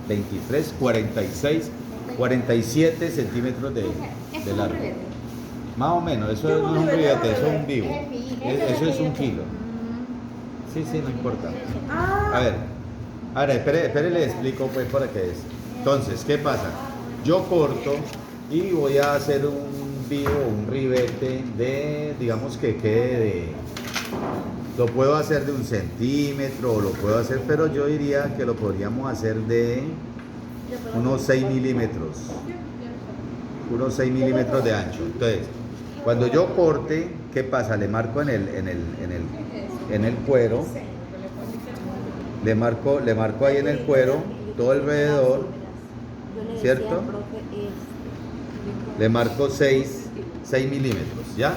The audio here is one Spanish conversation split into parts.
23, 46, 47 centímetros de largo. Más o menos, eso no es un ribete, eso es un vivo. Eso es un kilo. Sí, no importa. A ver, espere, le explico pues para qué es. Entonces, ¿qué pasa? Yo corto y voy a hacer un vivo, un ribete de, digamos que quede de, lo puedo hacer de 1 centímetro, lo puedo hacer, pero yo diría que lo podríamos hacer de unos 6 milímetros. Unos 6 milímetros de ancho. Entonces, cuando yo corte, ¿qué pasa? Le marco en el cuero. Le marco ahí en el cuero, todo alrededor, ¿cierto? Le marco 6 milímetros, ¿ya?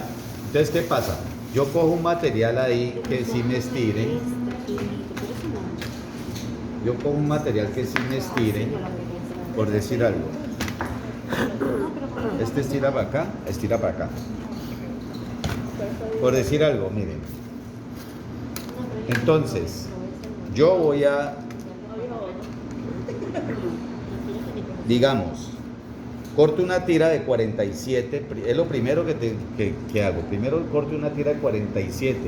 Entonces, ¿qué pasa? Yo cojo un material ahí que sí me estire. Yo cojo un material que sí me estire, por decir algo. Este estira para acá, estira para acá. Por decir algo, miren. Entonces, yo voy a, digamos, corto una tira de 47, es lo primero que hago. Primero corto una tira de 47.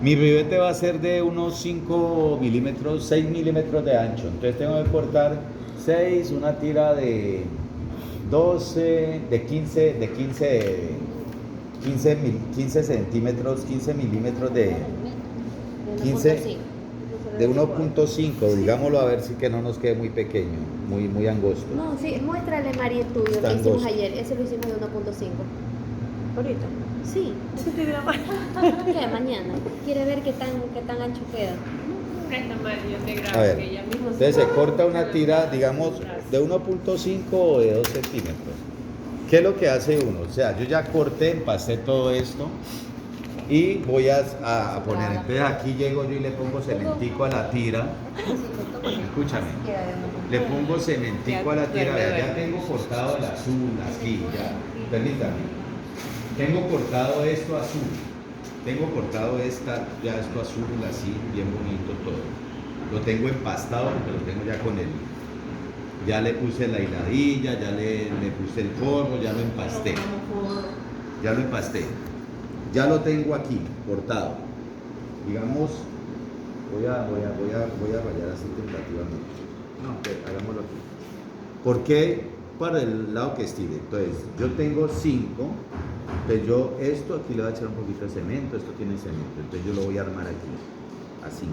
Mi ribete va a ser de unos 5 milímetros, 6 milímetros de ancho. Entonces tengo que cortar 6, una tira de 12, de 15 centímetros, 15 milímetros de 15, de 1.5, digámoslo, a ver si que no nos quede muy pequeño, muy angosto. No, sí, muéstrale, María, el tuyo que hicimos ayer. Ese lo hicimos de 1.5. ¿Ahorita? Sí. ¿Qué? Mañana. ¿Quiere ver qué tan ancho queda? A ver, entonces se corta una tira, digamos, de 1.5 o de 2 centímetros. ¿Qué es lo que hace uno? O sea, yo ya corté, empasté todo esto y voy a poner, entonces aquí llego yo y le pongo cementico a la tira. Escúchame, le pongo cementico a la tira. Ya tengo cortado el azul aquí, ya, permítame. Tengo cortado esto azul, tengo cortado esto azul así, bien bonito todo. Lo tengo empastado porque lo tengo ya con él. Ya le puse la hiladilla, ya le puse el polvo, ya lo empasté. Ya lo tengo aquí, cortado. Digamos, voy a rayar así tentativamente. No, hagámoslo aquí. ¿Por qué? Para el lado que estire. Entonces, yo tengo 5. Entonces esto aquí le voy a echar un poquito de cemento, esto tiene cemento. Entonces yo lo voy a armar aquí. Así.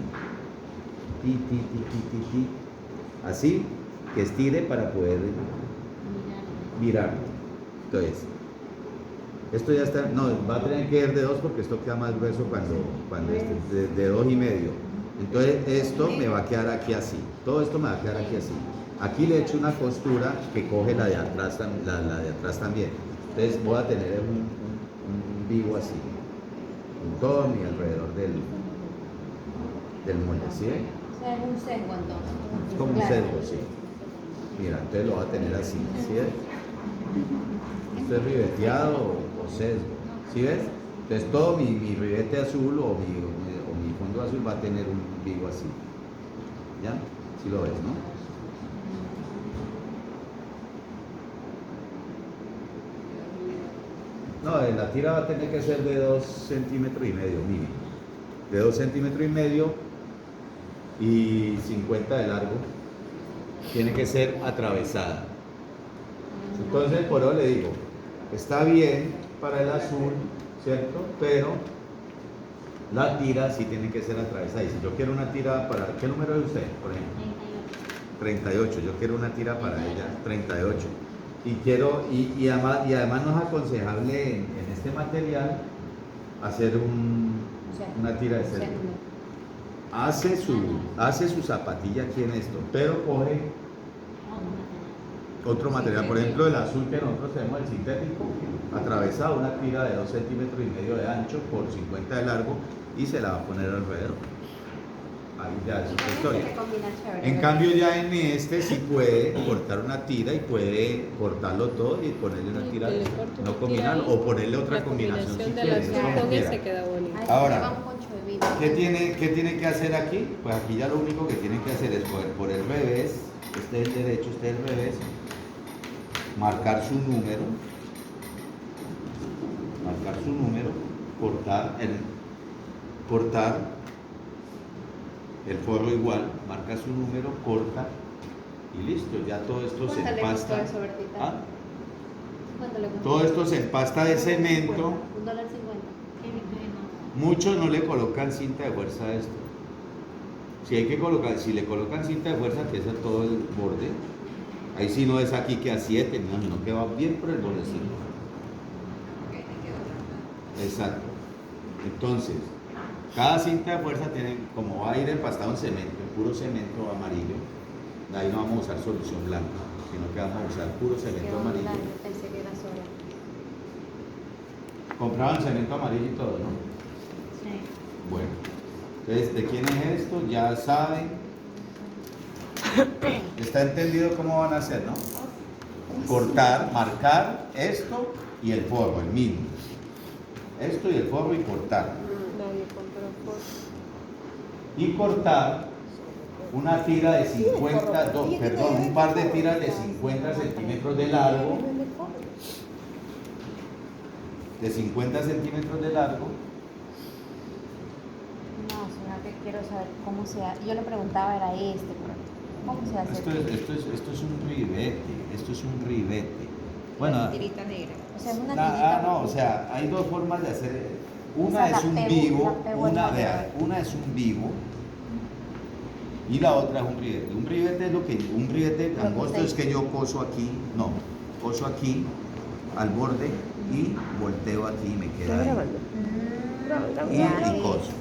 Así, que estire para poder mirarlo. Entonces, esto ya está, no, va a tener que ser de 2 porque esto queda más grueso cuando de 2 y medio. Entonces esto me va a quedar aquí así, todo esto me va a quedar aquí así. Aquí le echo una costura que coge la de atrás, la de atrás también. Entonces voy a tener un vivo así, en todo mi alrededor del molde, ¿sí? O sea, es un sesgo entonces. Es como un sesgo, sí. Mira, entonces lo va a tener así, ¿sí ves? Esto es ribeteado o sesgo, ¿sí ves? Entonces todo mi ribete azul o mi fondo azul va a tener un vivo así, ¿ya? ¿Sí lo ves, no? No, la tira va a tener que ser de 2 centímetros y medio mínimo. De 2 centímetros y medio y 50 de largo. Tiene que ser atravesada. Entonces, por eso le digo, está bien para el azul, ¿cierto? Pero la tira sí tiene que ser atravesada. Y si yo quiero una tira para... ¿Qué número es usted, por ejemplo? 38. Yo quiero una tira para ella, 38. Y además no es aconsejable en este material hacer una tira de cerco. Hace su zapatilla aquí en esto, pero coge otro material, por ejemplo el azul que nosotros tenemos, el sintético, atravesado, una tira de 2 centímetros y medio de ancho por 50 de largo y se la va a poner alrededor. Ahí ya es otra historia. En cambio ya en este sí puede cortar una tira y puede cortarlo todo y ponerle una tira, no combinarlo, o ponerle otra combinación si quiere. Ahora, ¿qué tiene que hacer aquí? Pues aquí ya lo único que tiene que hacer es coger por el revés este es el derecho, este es el revés, marcar su número, cortar el forro igual, marca su número, corta y listo, ya todo esto se ¿Cuánto le costó empasta. eso, Bertita? ¿Ah? ¿Cuánto le costó? Todo esto se empasta de cemento. $1.50. Muchos no le colocan cinta de fuerza a esto. Si hay que colocar, si le colocan cinta de fuerza, que es a todo el borde, ahí sí no es aquí que a 7, no, sino que va bien por el bordecito. Exacto. Entonces, cada cinta de fuerza tiene, como va a ir empastado en cemento, en puro cemento amarillo, ahí no vamos a usar solución blanca, sino que vamos a usar puro cemento amarillo. Pensé que era sola. Compraban cemento amarillo y todo, ¿no? Sí. Bueno, entonces, ¿de quién es esto? Ya saben. ¿Está entendido cómo van a hacer, no? Cortar, marcar esto y el forro, el mismo. Esto y el forro y cortar. Nadie compró foto. Y cortar una tira de 50, un par de tiras de 50 centímetros de largo. De 50 centímetros de largo. No, sino que quiero saber cómo se hace. Yo le preguntaba, era pero ¿cómo se hace? Esto es un ribete. Bueno, Tirita negra. O sea, una tirita. no, o sea, hay dos formas de hacer. Una Esa es la un pego, vivo, la pego en la una es un vivo y la otra es un ribete. Un ribete angosto es que yo coso aquí, coso aquí al borde y volteo aquí y me queda ahí. Y coso.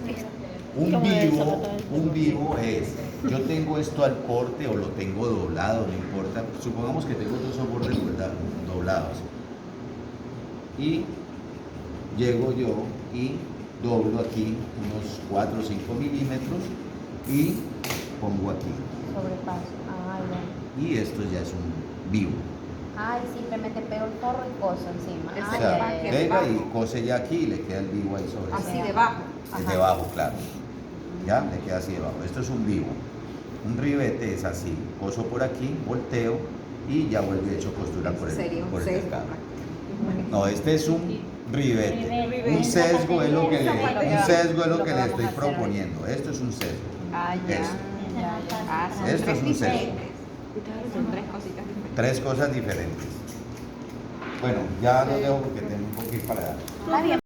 Un vivo es, yo tengo esto al corte o lo tengo doblado, no importa. Supongamos que tengo todos esos bordes doblados. Y llego yo y doblo aquí unos 4 o 5 milímetros y pongo aquí. Sobrepaso. Ah, ya. Y esto ya es un vivo. Ay, simplemente pego el forro y coso encima. Ese Ah, que ya, va ya, aquí ya. Pega y cose ya aquí y le queda el vivo ahí sobre. Así debajo. Es debajo, claro. Ya, le queda así debajo. Esto es un vivo. Un ribete es así. Coso por aquí, volteo y ya vuelvo y echo costura por el mercado. No, este es un ribete. Un sesgo es lo que le estoy proponiendo. Esto es un sesgo. Ah, ya. Esto. Ah, son Esto es un sesgo. diferentes. Son tres cositas diferentes. Tres cosas diferentes. Bueno, ya lo dejo porque tengo un poquito para dar. Está bien.